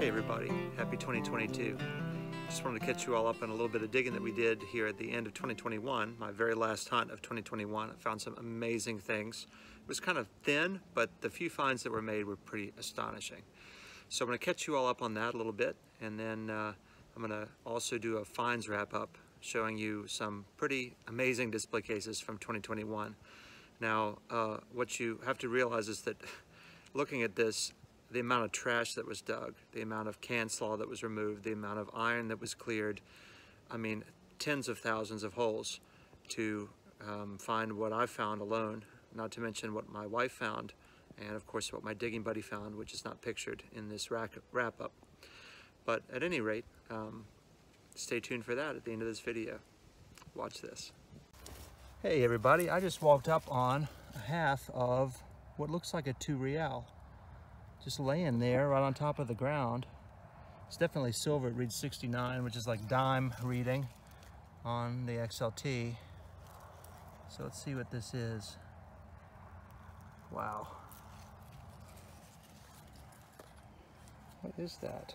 Hey everybody, happy 2022. Just wanted to catch you all up on a little bit of digging that we did here at the end of 2021, my very last hunt of 2021. I found some amazing things. It was kind of thin, but the few finds that were made were pretty astonishing. So I'm going to catch you all up on that a little bit, and then I'm going to also do a finds wrap up showing you some pretty amazing display cases from 2021. Now, what you have to realize is that looking at this, the amount of trash that was dug, the amount of can slaw that was removed, the amount of iron that was cleared, I mean, tens of thousands of holes to find what I found alone, not to mention what my wife found, and of course what my digging buddy found, which is not pictured in this wrap-up. But at any rate, stay tuned for that at the end of this video. Watch this. Hey everybody, I just walked up on a half of what looks like a 2 real. Just laying there right on top of the ground. It's definitely silver. It reads 69, which is like dime reading on the XLT. So let's see what this is. Wow. What is that?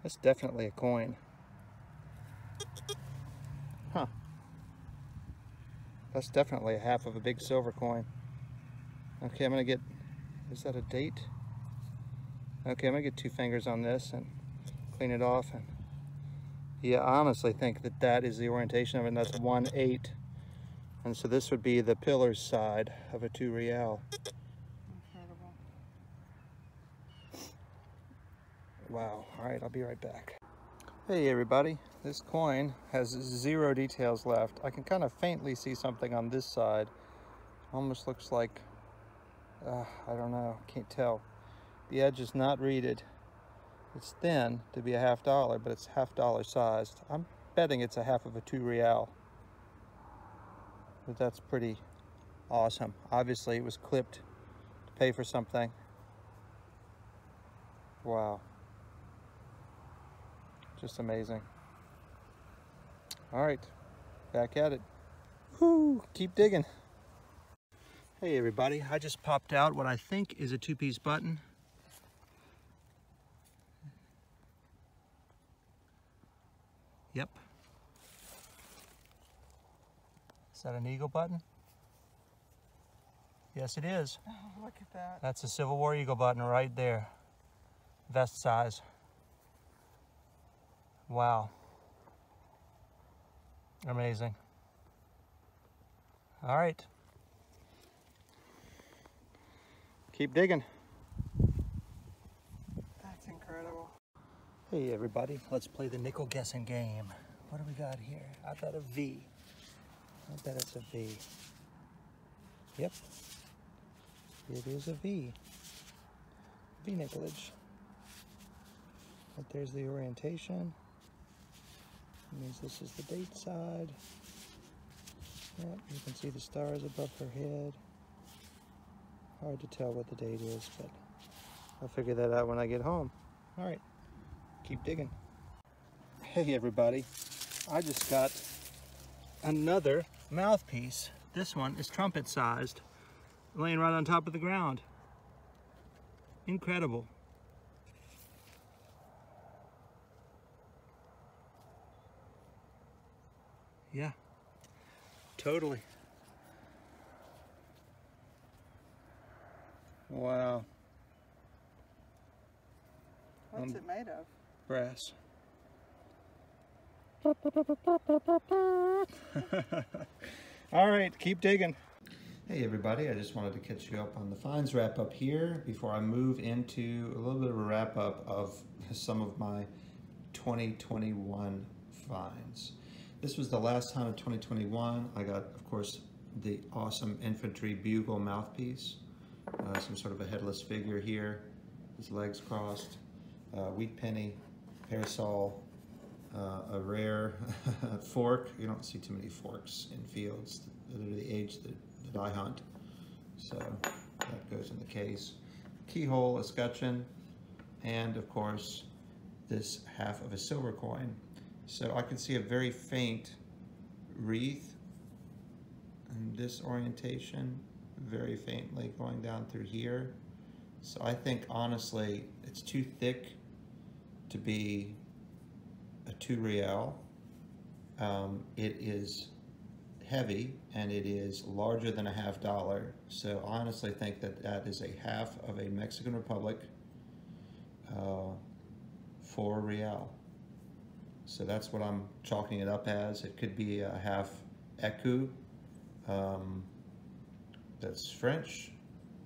That's definitely a coin. Huh. That's definitely a half of a big silver coin. Okay, I'm gonna get, is that a date? Okay, I'm gonna get 2 fingers on this and clean it off. And yeah, I honestly think that that is the orientation of it, and that's 1/8. And so this would be the pillar side of a 2 real. Incredible. Wow, all right, I'll be right back. Hey everybody, this coin has 0 details left. I can kind of faintly see something on this side. Almost looks like, I don't know, can't tell. The edge is not reeded. It's thin to be a $1/2, but it's $1/2 sized. I'm betting it's a half of a 2 real. But that's pretty awesome. Obviously it was clipped to pay for something. Wow. Just amazing. All right, back at it. Whoo, keep digging. Hey everybody, I just popped out what I think is a 2-piece button. Yep. Is that an eagle button? Yes, it is. Oh, look at that. That's a Civil War eagle button right there. Vest size. Wow. Amazing. All right. Keep digging. That's incredible. Hey everybody, let's play the nickel guessing game. What do we got here? I bet a V. I bet it's a V. Yep. It is a V. V nickelage. But there's the orientation. That means this is the date side. Yep, you can see the stars above her head. Hard to tell what the date is, but I'll figure that out when I get home. All right, keep digging. Hey everybody, I just got another mouthpiece. This one is trumpet sized, laying right on top of the ground. Incredible. Yeah, totally. Wow. What's it made of? Brass. All right, keep digging. Hey everybody, I just wanted to catch you up on the finds wrap up here before I move into a little bit of a wrap up of some of my 2021 finds. This was the last time of 2021. I got, of course, the awesome infantry bugle mouthpiece, some sort of a headless figure here, his legs crossed, wheat penny, parasol, a rare fork. You don't see too many forks in fields that are the age that I hunt, so that goes in the case. Keyhole escutcheon, and of course this half of a silver coin. So I can see a very faint wreath in this orientation very faintly going down through here. So I think honestly it's too thick to be a 2 real. It is heavy and it is larger than a $1/2. So I honestly think that that is a half of a Mexican Republic for a real. So that's what I'm chalking it up as. It could be a half écu. That's French,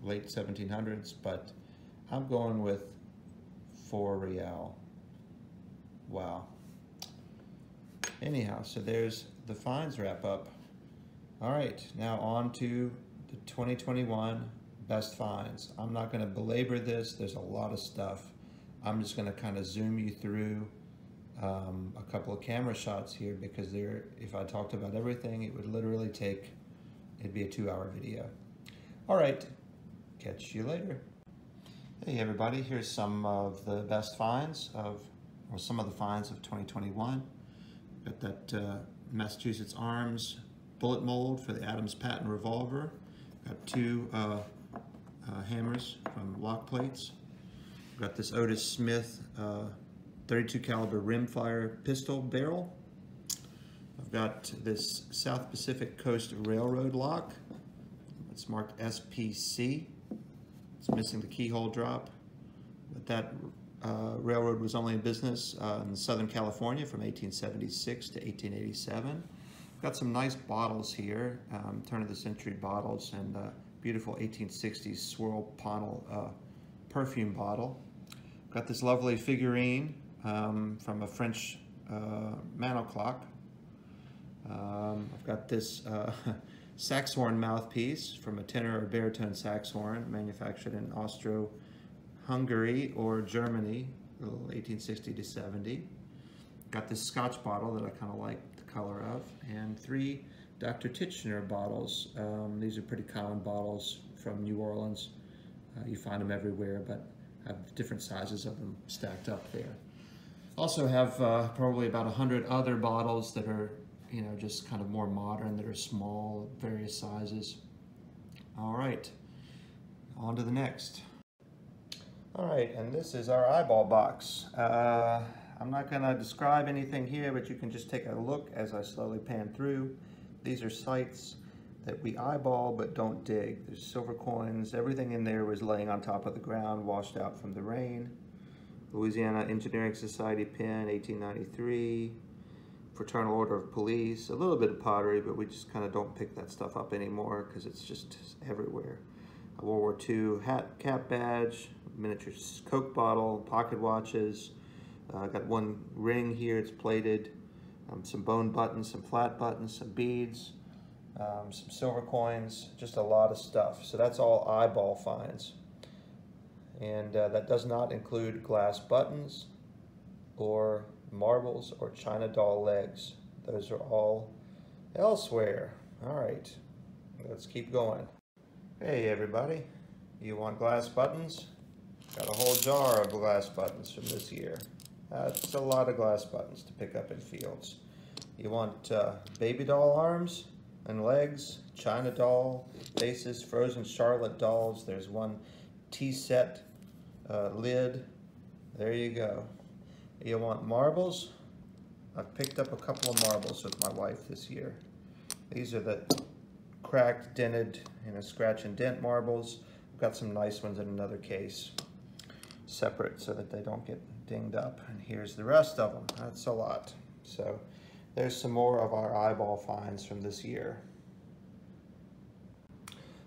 late 1700s, but I'm going with 4 real. Wow. Anyhow, so there's the finds wrap up. All right, now on to the 2021 best finds. I'm not going to belabor this. There's a lot of stuff. I'm just going to kind of zoom you through a couple of camera shots here because if I talked about everything, it would literally it'd be a 2-hour video. All right, catch you later. Hey everybody, here's some of the best finds or some of the finds of 2021. Got that Massachusetts Arms bullet mold for the Adams Patent revolver. Got 2 hammers from lock plates. Got this Otis Smith 32 caliber rimfire pistol barrel. I've got this South Pacific Coast Railroad lock. It's marked SPC. It's missing the keyhole drop. But that railroad was only in business in Southern California from 1876 to 1887. Got some nice bottles here, turn of the century bottles, and beautiful 1860s swirl Ponel perfume bottle. Got this lovely figurine from a French mantel clock. I've got this saxhorn mouthpiece from a tenor or baritone saxhorn manufactured in Austro-Hungary or Germany, 1860 to 70. Got this Scotch bottle that I kind of like the color of, and 3 Dr. Titchener bottles. These are pretty common bottles from New Orleans. You find them everywhere, but have different sizes of them stacked up there. Also have probably about 100 other bottles that are, you know, just kind of more modern, that are small, various sizes. All right, on to the next. All right, and this is our eyeball box. I'm not gonna describe anything here, but you can just take a look as I slowly pan through. These are sites that we eyeball but don't dig. There's silver coins. Everything in there was laying on top of the ground, washed out from the rain. Louisiana Engineering Society pin, 1893. Fraternal Order of Police, a little bit of pottery, but we just kind of don't pick that stuff up anymore because it's just everywhere. A World War II hat, cap badge, miniature Coke bottle, pocket watches. Got 1 ring here, it's plated. Some bone buttons, some flat buttons, some beads, some silver coins, just a lot of stuff. So that's all eyeball finds. And that does not include glass buttons or marbles or china doll legs. Those are all elsewhere. All right, let's keep going. Hey everybody, you want glass buttons? Got a whole jar of glass buttons from this year. That's a lot of glass buttons to pick up in fields. You want baby doll arms and legs, china doll faces, frozen Charlotte dolls. There's 1 tea set lid. There you go. You want marbles? I've picked up a couple of marbles with my wife this year. These are the cracked, dented, scratch and dent marbles. I've got some nice ones in another case, separate so that they don't get dinged up. And here's the rest of them. That's a lot. So there's some more of our eyeball finds from this year.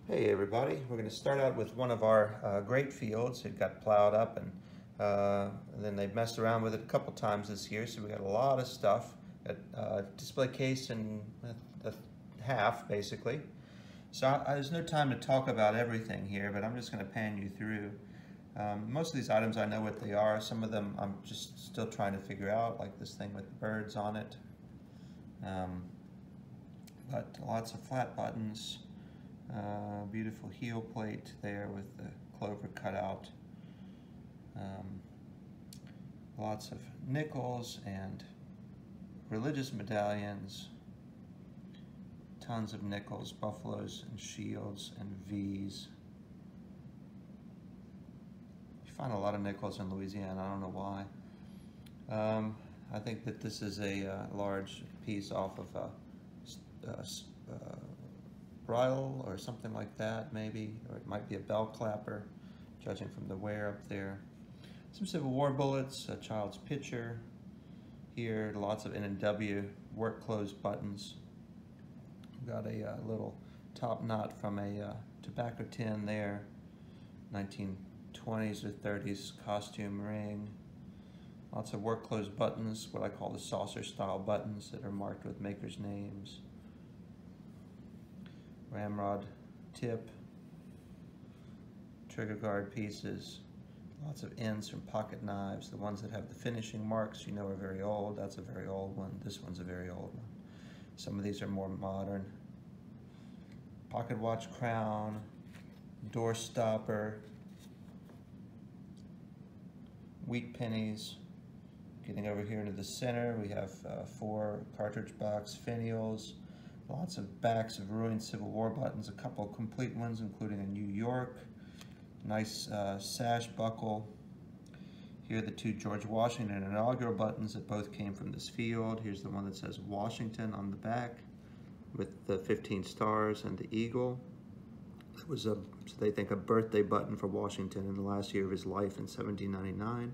Hey everybody, we're going to start out with one of our grape fields. It got plowed up and then they've messed around with it a couple times this year, so we got a lot of stuff. A display case and a half, basically. So there's no time to talk about everything here, but I'm just going to pan you through. Most of these items I know what they are. Some of them I'm just still trying to figure out, like this thing with birds on it. But lots of flat buttons. Beautiful heel plate there with the clover cut out. Lots of nickels and religious medallions. tons of nickels, buffaloes and shields and V's. You find a lot of nickels in Louisiana, I don't know why. I think that this is a large piece off of a bridle or something like that, maybe, or it might be a bell clapper, judging from the wear up there. Some Civil War bullets, a child's picture here, lots of N&W work clothes buttons. We've got a little top knot from a tobacco tin there, 1920s or 30s costume ring. Lots of work clothes buttons, what I call the saucer style buttons that are marked with makers' names. Ramrod tip, trigger guard pieces, lots of ends from pocket knives. The ones that have the finishing marks you know are very old. That's a very old one. This one's a very old one. Some of these are more modern. Pocket watch crown, door stopper, wheat pennies. Getting over here into the center, we have 4 cartridge box finials, lots of backs of ruined Civil War buttons, a couple of complete ones, including a New York. Nice sash buckle. Here are the 2 George Washington inaugural buttons that both came from this field. Here's the one that says Washington on the back with the 15 stars and the eagle. It was they think, a birthday button for Washington in the last year of his life in 1799.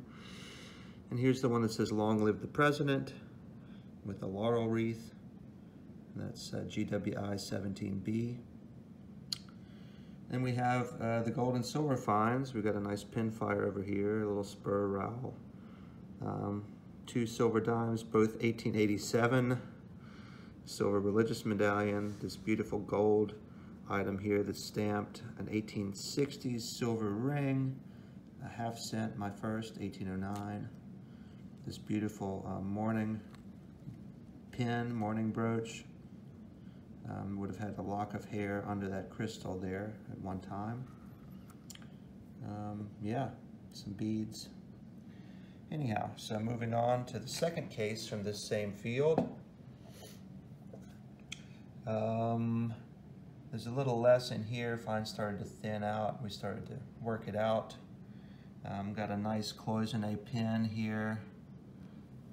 And here's the one that says Long Live the President with a laurel wreath. And that's GWI 17B. Then we have the gold and silver finds. We've got a nice pinfire over here, a little spur rowel. 2 silver dimes, both 1887. Silver religious medallion, this beautiful gold item here that's stamped, an 1860s silver ring, a half cent, my first, 1809. This beautiful mourning pin, mourning brooch. Would have had a lock of hair under that crystal there at one time. Yeah, some beads. Anyhow, so moving on to the second case from this same field. There's a little less in here. Fine started to thin out. We started to work it out. Got a nice cloisonne pin here,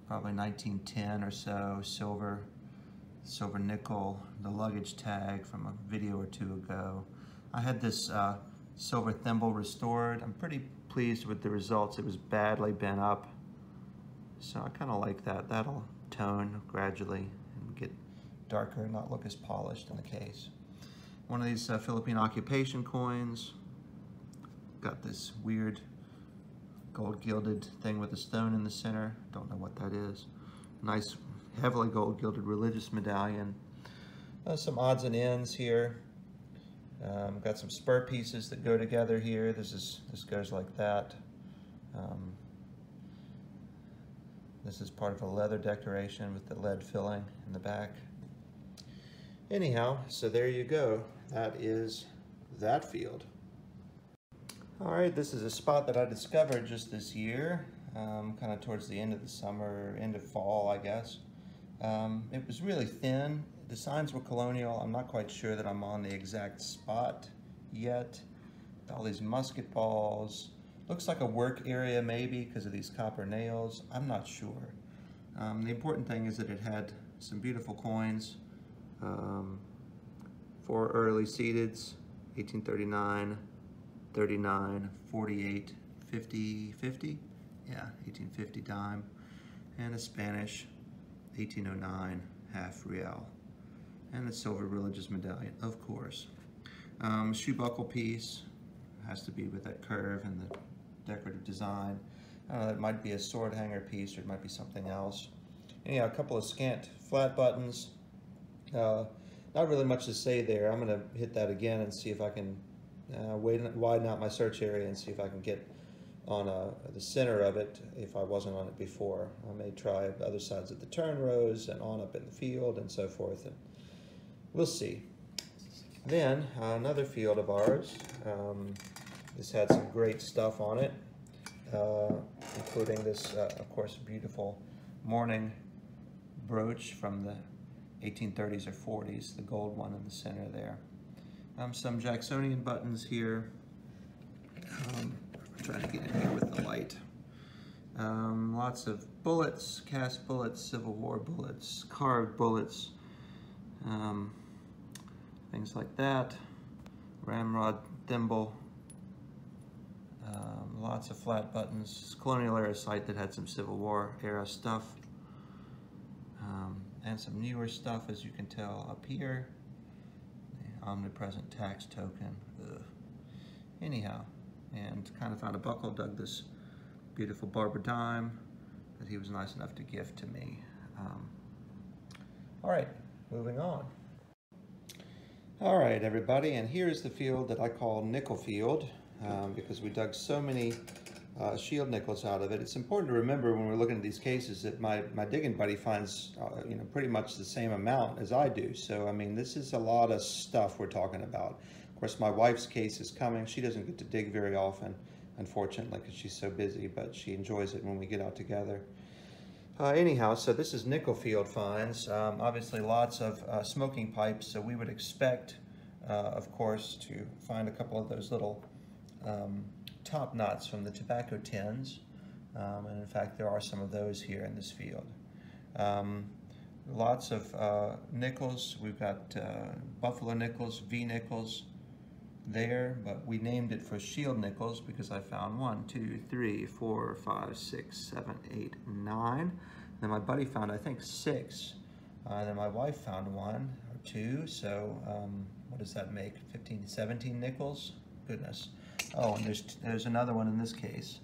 probably 1910 or so, silver nickel, the luggage tag from a video or 2 ago. I had this silver thimble restored. I'm pretty pleased with the results. It was badly bent up, so I kind of like that. That'll tone gradually and get darker and not look as polished in the case. One of these Philippine occupation coins. Got this weird gold gilded thing with a stone in the center. Don't know what that is. Nice heavily gold gilded religious medallion. Some odds and ends here. Got some spur pieces that go together here. This goes like that. This is part of a leather decoration with the lead filling in the back. Anyhow, so there you go. That is that field. All right, this is a spot that I discovered just this year, kind of towards the end of the summer, end of fall, I guess. It was really thin. The signs were colonial. I'm not quite sure that I'm on the exact spot yet. All these musket balls. Looks like a work area maybe because of these copper nails. I'm not sure. The important thing is that it had some beautiful coins. 4 early seededs, 1839, 39, 48, 50, 50? Yeah, 1850 dime. And a Spanish 1809 half real. And the silver religious medallion, of course. Shoe buckle piece, has to be with that curve and the decorative design. I don't know, that might be a sword hanger piece or it might be something else. Anyhow, a couple of scant flat buttons. Not really much to say there. I'm gonna hit that again and see if I can widen out my search area and see if I can get on the center of it if I wasn't on it before. I may try other sides of the turn rows and on up in the field and so forth, and we'll see. Then another field of ours. This had some great stuff on it, including this, of course, beautiful mourning brooch from the 1830s or 40s, the gold one in the center there. Some Jacksonian buttons here. I'm trying to get in here with the light. Lots of bullets, cast bullets, Civil War bullets, carved bullets, things like that. Ramrod thimble, lots of flat buttons. Colonial era site that had some Civil War era stuff, and some newer stuff, as you can tell up here. The omnipresent tax token. Ugh. Anyhow, and kind of found a buckle, dug this beautiful barber dime that he was nice enough to gift to me. All right, moving on. All right, everybody, and here's the field that I call Nickel Field because we dug so many shield nickels out of it. It's important to remember when we're looking at these cases that my digging buddy finds pretty much the same amount as I do. So, I mean, this is a lot of stuff we're talking about. Of course, my wife's case is coming. She doesn't get to dig very often, unfortunately, because she's so busy, but she enjoys it when we get out together. Anyhow, so this is nickel field finds. Obviously lots of smoking pipes, so we would expect, of course, to find a couple of those little top knots from the tobacco tins. And in fact, there are some of those here in this field. Lots of nickels. We've got buffalo nickels, V nickels there, but we named it for shield nickels because I found 1, 2, 3, 4, 5, 6, 7, 8, 9. Then my buddy found, I think, 6. Then my wife found 1 or 2. So what does that make? 15, 17 nickels? Goodness. Oh, and there's another one in this case.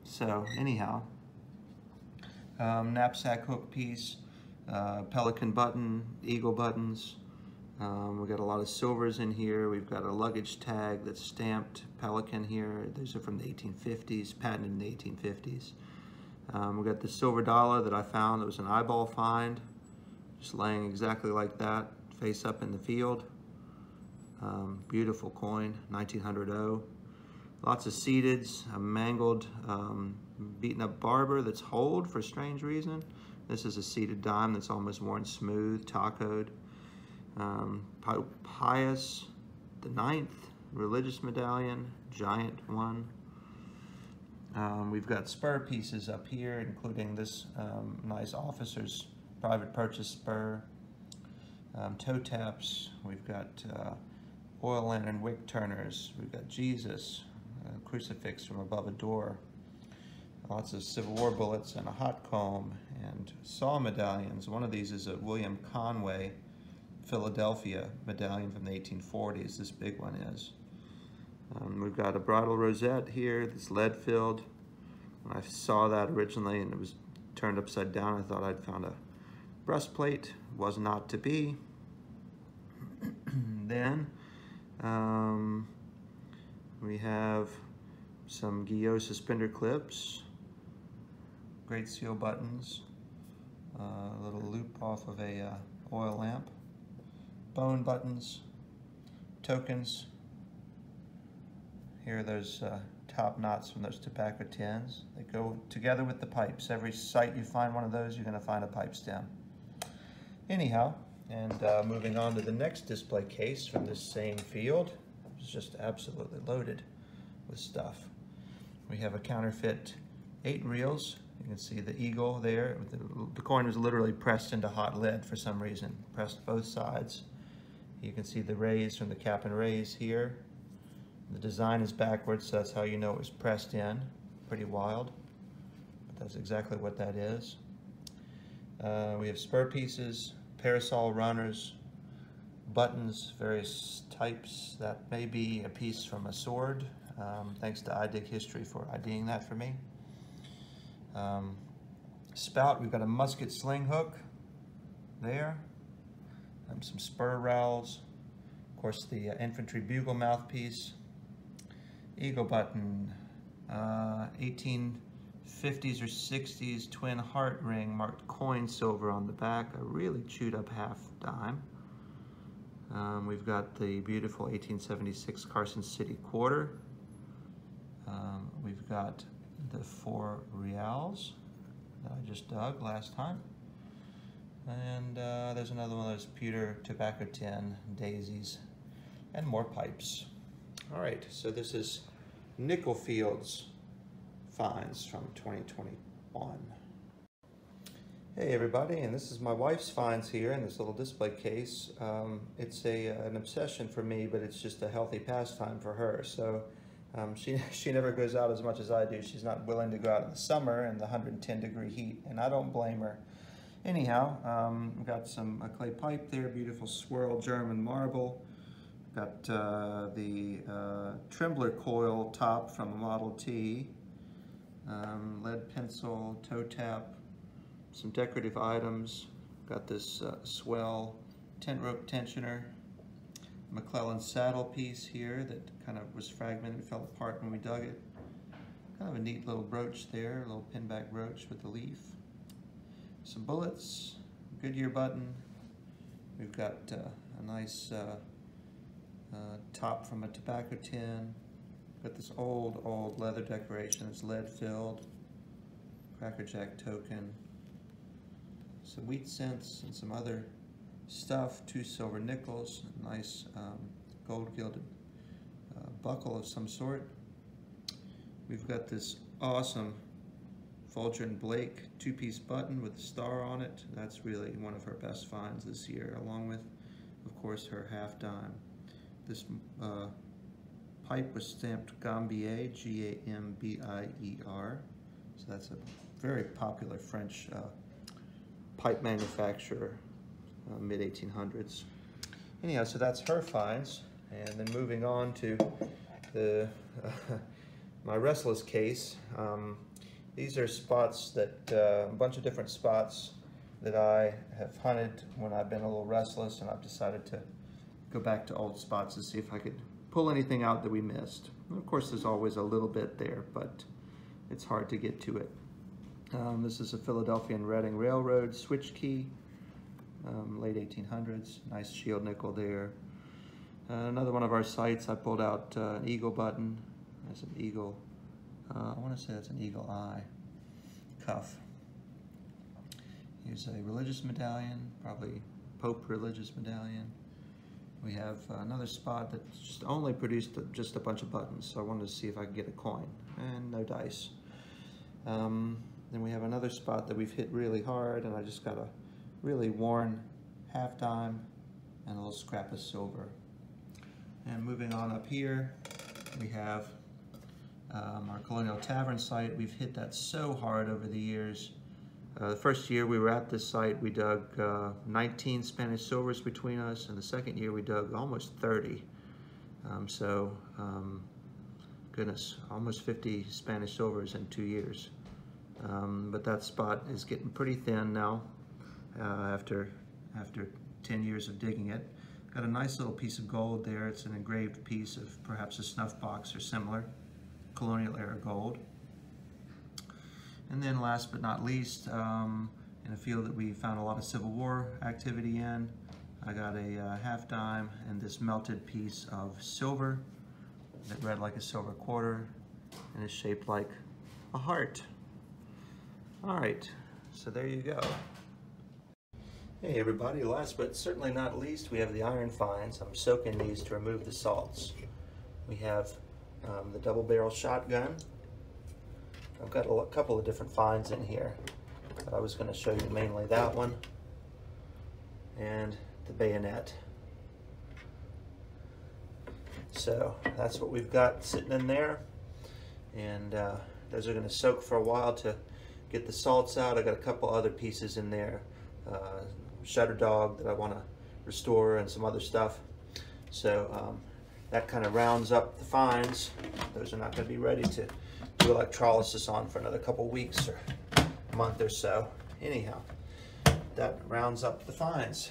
So anyhow, knapsack hook piece, pelican button, eagle buttons. We've got a lot of silvers in here. We've got a luggage tag that's stamped pelican here. These are from the 1850s, patented in the 1850s. We've got the silver dollar that I found that was an eyeball find, just laying exactly like that, face up in the field. Beautiful coin, 1900. Lots of seededs, a mangled, beaten up barber that's holed for a strange reason. This is a seeded dime that's almost worn smooth, tacoed. Pope Pius IX, religious medallion, giant one. We've got spur pieces up here, including this nice officer's private purchase spur. Toe taps. We've got oil lantern wick turners. We've got Jesus, a crucifix from above a door. Lots of Civil War bullets and a hot comb and saw medallions. One of these is a William Conway Philadelphia medallion from the 1840s. This big one is. We've got a bridle rosette here that's lead filled. When I saw that originally and it was turned upside down, I thought I'd found a breastplate. Was not to be. Then we have some Guillot suspender clips, Great Seal buttons, a little loop off of a oil lamp, bone buttons, tokens. Here are those top knots from those tobacco tins. They go together with the pipes. Every site you find one of those, you're going to find a pipe stem. Anyhow, and moving on to the next display case from this same field. It's just absolutely loaded with stuff. We have a counterfeit 8 reels. You can see the eagle there. The coin was literally pressed into hot lead for some reason, pressed both sides. You can see the rays from the cap and rays here. The design is backwards, so that's how you know it was pressed in. Pretty wild, but that's exactly what that is. We have spur pieces, parasol runners, buttons, various types. That may be a piece from a sword. Thanks to iDig History for IDing that for me. Spout, we've got a musket sling hook there. Some spur rowels. Of course, the infantry bugle mouthpiece. Eagle button, 1850s or 60s twin heart ring marked coin silver on the back, a really chewed up half dime. We've got the beautiful 1876 Carson City quarter. We've got the 4 reals that I just dug last time. And there's another one of those pewter tobacco tin daisies, and more pipes. All right, so this is Nickel Fields finds from 2021. Hey everybody, and this is my wife's finds here in this little display case. It's an obsession for me, but it's just a healthy pastime for her. So she never goes out as much as I do. She's not willing to go out in the summer in the 110-degree heat, and I don't blame her. Anyhow, we've got some clay pipe there, beautiful swirl German marble. Got the trembler coil top from a Model T, lead pencil, toe tap, some decorative items. Got this swell tent rope tensioner, McClellan saddle piece here that kind of was fragmented, fell apart when we dug it. Kind of a neat little brooch there, a little pinback brooch with the leaf. Some bullets, Goodyear button. We've got a nice top from a tobacco tin. Got this old leather decoration. It's lead filled. Cracker Jack token. Some wheat cents and some other stuff. 2 silver nickels. A nice gold gilded buckle of some sort. We've got this awesome Folger & Blake 2-piece button with a star on it. That's really one of her best finds this year, along with, of course, her half dime. This pipe was stamped Gambier, G-A-M-B-I-E-R. So that's a very popular French pipe manufacturer, mid-1800s. Anyhow, so that's her finds. And then moving on to the my restless case. These are spots that, a bunch of different spots that I have hunted when I've been a little restless, and I've decided to go back to old spots to see if I could pull anything out that we missed. And of course, there's always a little bit there, but it's hard to get to it. This is a Philadelphia and Reading Railroad switch key, late 1800s, nice shield nickel there. Another one of our sites, I pulled out an eagle button. That's an eagle. I want to say that's an eagle eye cuff. Here's a religious medallion, probably Pope religious medallion. We have another spot that just only produced just a bunch of buttons, so I wanted to see if I could get a coin, and no dice. Then we have another spot that we've hit really hard, and I just got a really worn half dime and a little scrap of silver. And moving on up here, we have our Colonial Tavern site. We've hit that so hard over the years. The first year we were at this site, we dug 19 Spanish silvers between us, and the second year we dug almost 30. Goodness, almost 50 Spanish silvers in 2 years. But that spot is getting pretty thin now after 10 years of digging it. Got a nice little piece of gold there. It's an engraved piece of perhaps a snuff box or similar. Colonial era gold. And then last but not least, in a field that we found a lot of Civil War activity in, I got a half dime and this melted piece of silver that read like a silver quarter and is shaped like a heart. All right, so there you go. Hey everybody, last but certainly not least, we have the iron finds. I'm soaking these to remove the salts. We have the double barrel shotgun. I've got a couple of different finds in here, but I was going to show you mainly that one and the bayonet. So that's what we've got sitting in there, and those are going to soak for a while to get the salts out. I got a couple other pieces in there, shutter dog that I want to restore and some other stuff. So that kind of rounds up the finds. Those are not going to be ready to do electrolysis on for another couple weeks or a month or so. Anyhow, that rounds up the finds.